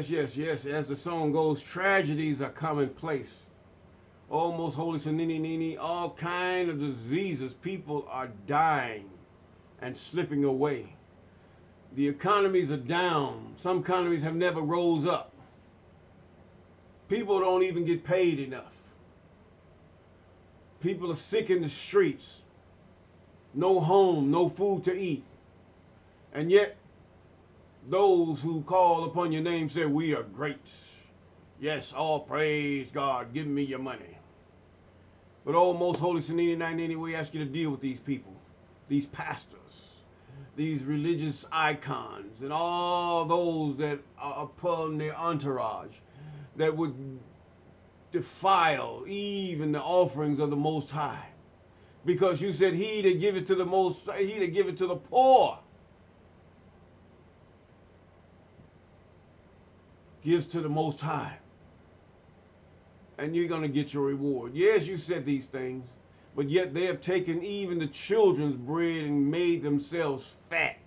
yes. As the song goes, tragedies are commonplace. Oh, most holy Sanini Nini, all kind of diseases. People are dying and slipping away. The economies are down. Some economies have never rose up. People don't even get paid enough. People are sick in the streets. No home, no food to eat. And yet, those who call upon your name say, we are great. Yes, all praise God. Give me your money. But oh, most holy Sanini Nini, we ask you to deal with these people, these pastors, these religious icons, and all those that are upon their entourage that would defile even the offerings of the Most High. Because you said he that giveth to the poor gives to the Most High. And you're going to get your reward. Yes, you said these things, but yet they have taken even the children's bread and made themselves fat.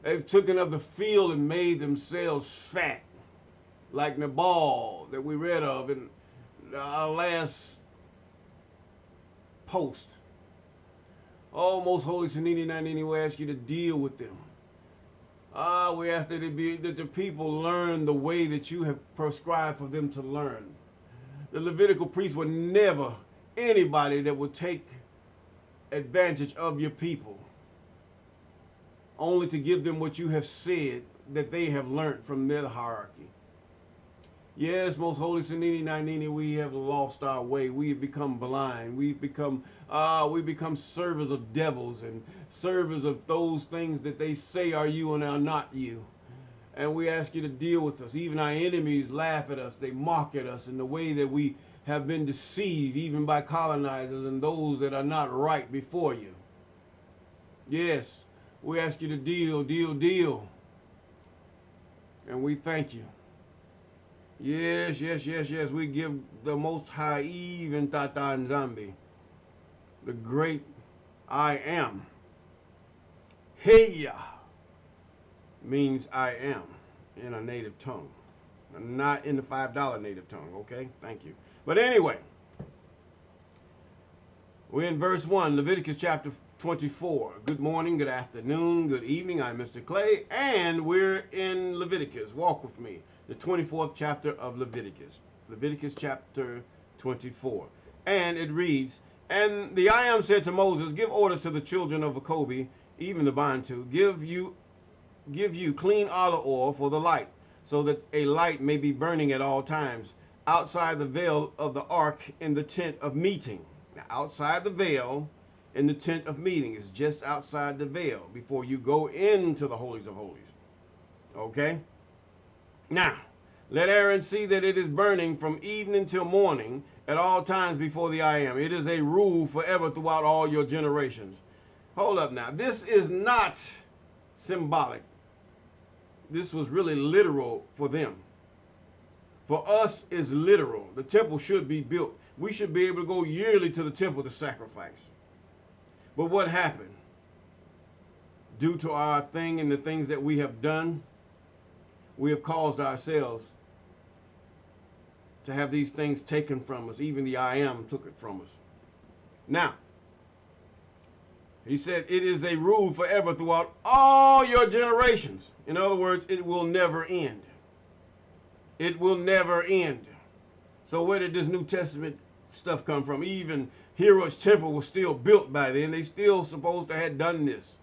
They've taken of the field and made themselves fat. Like Nabal that we read of in our last post. Oh, most holy Sanini Nini, we ask you to deal with them. We ask that the people learn the way that you have prescribed for them to learn. The Levitical priests were never anybody that would take advantage of your people, only to give them what you have said that they have learned from their hierarchy. Yes, most holy Sanini Nini, we have lost our way. We have become blind. We've become servers of devils and servers of those things that they say are you and are not you. And we ask you to deal with us. Even our enemies laugh at us. They mock at us in the way that we have been deceived, even by colonizers and those that are not right before you. Yes, we ask you to deal. And we thank you. Yes. We give the Most High even Tata and Zambi, the great I am. Heya means I am in a native tongue, not in the $5 native tongue. Okay, thank you. But anyway, we're in verse 1, Leviticus chapter 24. Good morning, good afternoon, good evening. I'm Mr. Clay, and we're in Leviticus. Walk with me. The 24th chapter of Leviticus. Leviticus chapter 24. And it reads, and the I am said to Moses, give orders to the children of Jacob, even the Bantu, give you clean olive oil for the light, so that a light may be burning at all times, outside the veil of the ark in the tent of meeting. Now, outside the veil in the tent of meeting is just outside the veil before you go into the holies of holies. Okay? Now, let Aaron see that it is burning from evening till morning at all times before the I am. It is a rule forever throughout all your generations. Hold up now. This is not symbolic. This was really literal for them. For us, it's literal. The temple should be built. We should be able to go yearly to the temple to sacrifice. But what happened? Due to our thing and the things that we have done, we have caused ourselves to have these things taken from us. Even the I am took it from us. Now, he said, it is a rule forever throughout all your generations. In other words, it will never end. It will never end. So where did this New Testament stuff come from? Even Herod's temple was still built by then. They still supposed to have done this.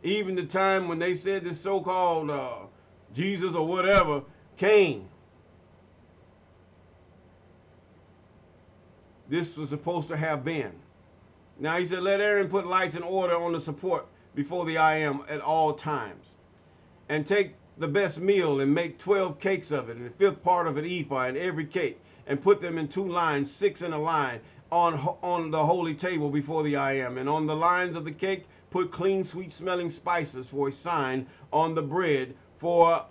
Even the time when they said this so-called Jesus or whatever came, this was supposed to have been. Now he said, let Aaron put lights in order on the support before the I am at all times. And take the best meal and make 12 cakes of it, and the fifth part of an ephah in every cake, and put them in 2 lines, 6 in a line, on the holy table before the I am. And on the lines of the cake, put clean, sweet-smelling spices for a sign on the bread, for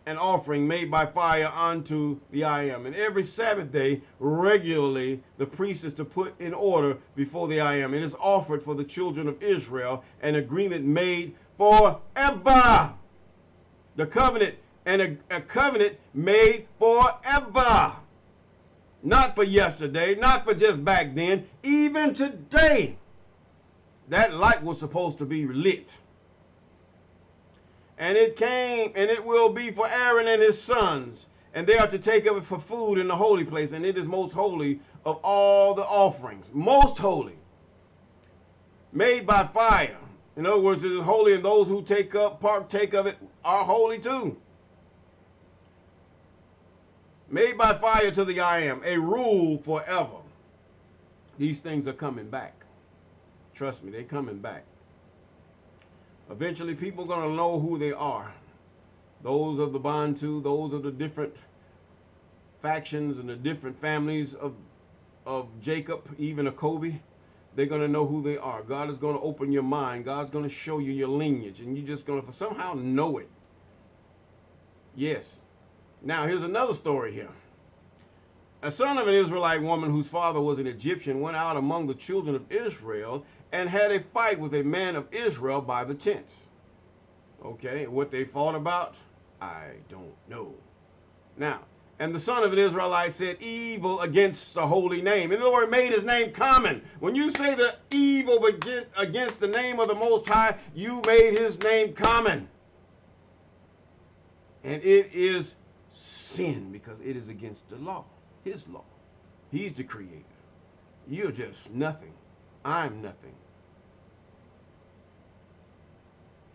an offering made by fire unto the I am. And every Sabbath day, regularly, the priest is to put in order before the I am. It is offered for the children of Israel, an agreement made forever. The covenant and a covenant made forever. Not for yesterday, not for just back then, even today. That light was supposed to be lit. And it came, and it will be for Aaron and his sons, and they are to take of it for food in the holy place, and it is most holy of all the offerings. Most holy. Made by fire. In other words, it is holy, and those who partake of it are holy too. Made by fire to the I am, a rule forever. These things are coming back. Trust me, they're coming back. Eventually, people are going to know who they are. Those of the Bantu, those of the different factions and the different families of Jacob, even of Kobe, they're going to know who they are. God is going to open your mind. God's going to show you your lineage, and you're just going to somehow know it. Yes. Now, here's another story here. A son of an Israelite woman whose father was an Egyptian went out among the children of Israel and had a fight with a man of Israel by the tents. Okay, what they fought about, I don't know. Now, and the son of an Israelite said evil against the holy name. In other words, made his name common. When you say the evil against the name of the Most High, you made his name common. And it is sin because it is against the law, his law. He's the creator. You're just nothing. I'm nothing.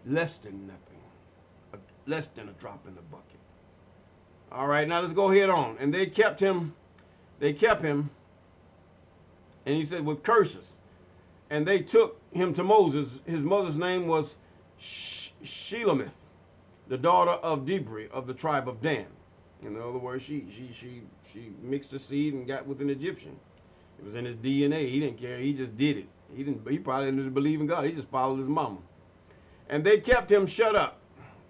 Less than nothing. Less than a drop in the bucket. All right, now let's go ahead on. And they kept him, and he said, with curses. And they took him to Moses. His mother's name was Shelemith, the daughter of Dibri of the tribe of Dan. In other words, she mixed a seed and got with an Egyptian. It was in his DNA. He didn't care. He just did it. He probably didn't believe in God. He just followed his mama. And they kept him shut up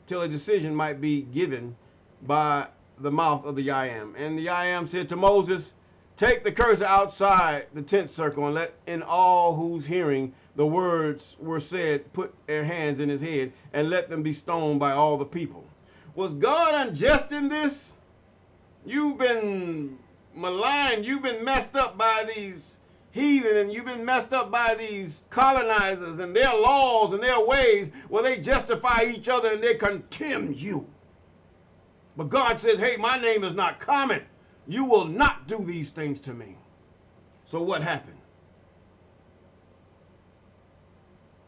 till a decision might be given by the mouth of the I am. And the I am said to Moses, take the cursor outside the tent circle and let in all whose hearing the words were said put their hands in his head and let them be stoned by all the people. Was God unjust in this? You've been maligned. You've been messed up by these heathen, and you've been messed up by these colonizers and their laws and their ways where they justify each other and they condemn you. But God says, hey, my name is not common. You will not do these things to me. So what happened?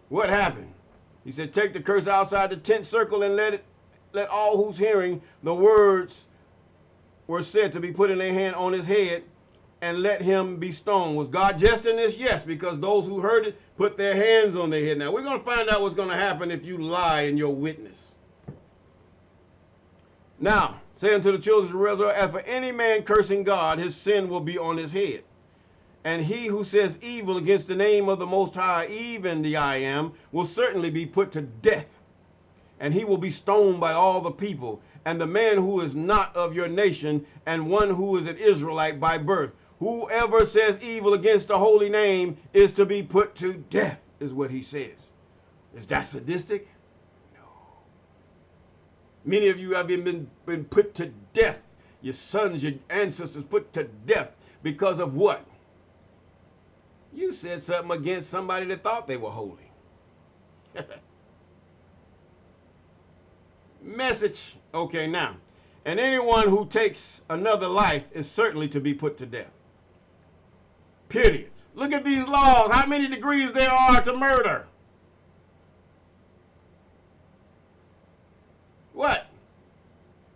What happened? He said, take the curse outside the tent circle and let all who's hearing the words were said to be put in their hand on his head and let him be stoned. Was God just in this? Yes, because those who heard it put their hands on their head. Now, we're going to find out what's going to happen if you lie in your witness. Now, say unto the children of Israel, as for any man cursing God, his sin will be on his head. And he who says evil against the name of the Most High, even the I am, will certainly be put to death. And he will be stoned by all the people. And the man who is not of your nation, and one who is an Israelite by birth, whoever says evil against the holy name is to be put to death, is what he says. Is that sadistic? No. Many of you have been put to death. Your sons, your ancestors put to death because of what? You said something against somebody that thought they were holy. Message. Okay, now. And anyone who takes another life is certainly to be put to death. Period. Look at these laws. How many degrees there are to murder? What?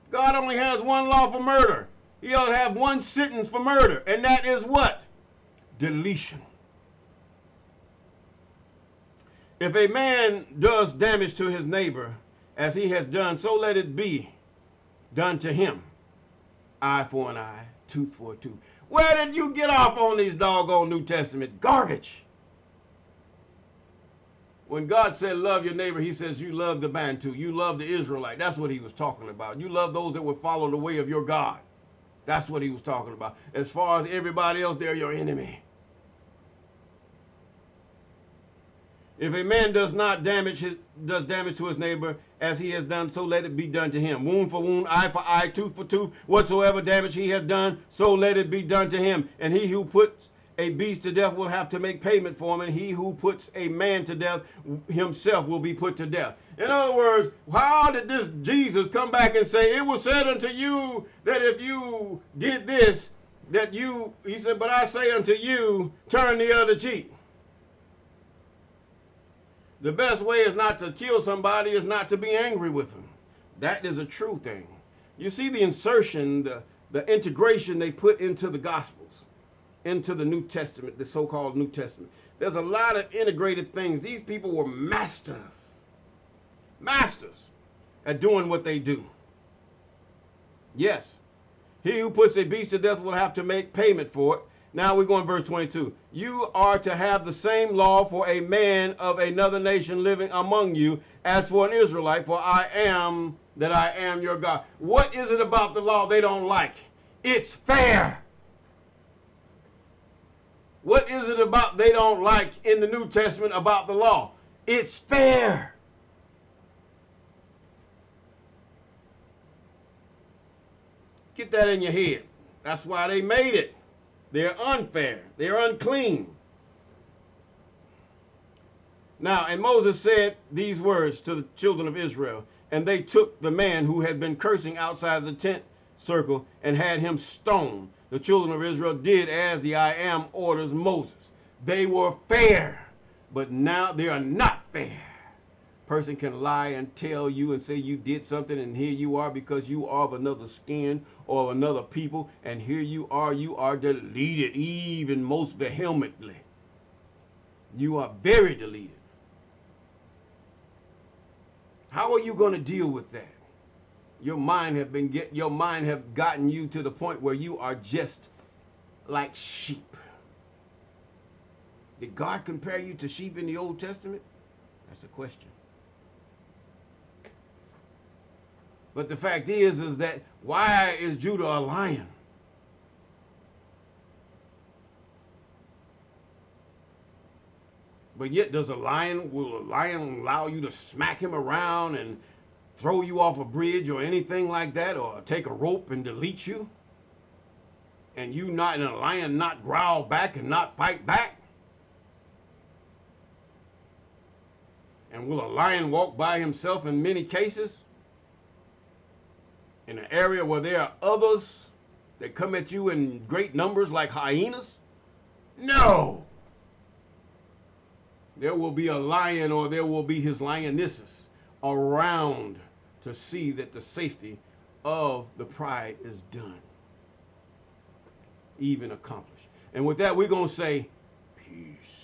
God only has one law for murder. He ought to have one sentence for murder. And that is what? Deletion. If a man does damage to his neighbor, as he has done, so let it be done to him. Eye for an eye, tooth for a tooth. Where did you get off on these doggone New Testament garbage? When God said love your neighbor, he says you love the Bantu, you love the Israelite. That's what he was talking about. You love those that would follow the way of your God. That's what he was talking about. As far as everybody else, they're your enemy. If a man does damage to his neighbor as he has done, so let it be done to him. Wound for wound, eye for eye, tooth for tooth. Whatsoever damage he has done, so let it be done to him. And he who puts a beast to death will have to make payment for him, and he who puts a man to death himself will be put to death. In other words, how did this Jesus come back and say, it was said unto you that if you did this, that you, he said, but I say unto you, turn the other cheek. The best way is not to kill somebody, is not to be angry with them. That is a true thing. You see the insertion, the integration they put into the Gospels, into the New Testament, the so-called New Testament. There's a lot of integrated things. These people were masters at doing what they do. Yes, he who puts a beast to death will have to make payment for it. Now we go in verse 22. You are to have the same law for a man of another nation living among you as for an Israelite, for I am your God. What is it about the law they don't like? It's fair. What is it about they don't like in the New Testament about the law? It's fair. Get that in your head. That's why they made it. They're unfair. They're unclean. Now, and Moses said these words to the children of Israel, and they took the man who had been cursing outside the tent circle and had him stoned. The children of Israel did as the I am orders Moses. They were fair, but now they are not fair. Person can lie and tell you and say you did something, and here you are because you are of another skin or of another people, and here you are deleted even most vehemently. You are very deleted. How are you going to deal with that? Your mind have gotten you to the point where you are just like sheep. Did God compare you to sheep in the Old Testament? That's a question. But the fact is that why is Judah a lion? But yet will a lion allow you to smack him around and throw you off a bridge or anything like that, or take a rope and delete you? And a lion not growl back and not fight back? And will a lion walk by himself in many cases? In an area where there are others that come at you in great numbers like hyenas? No. There will be a lion, or there will be his lionesses around to see that the safety of the pride is done, even accomplished. And with that, we're going to say peace.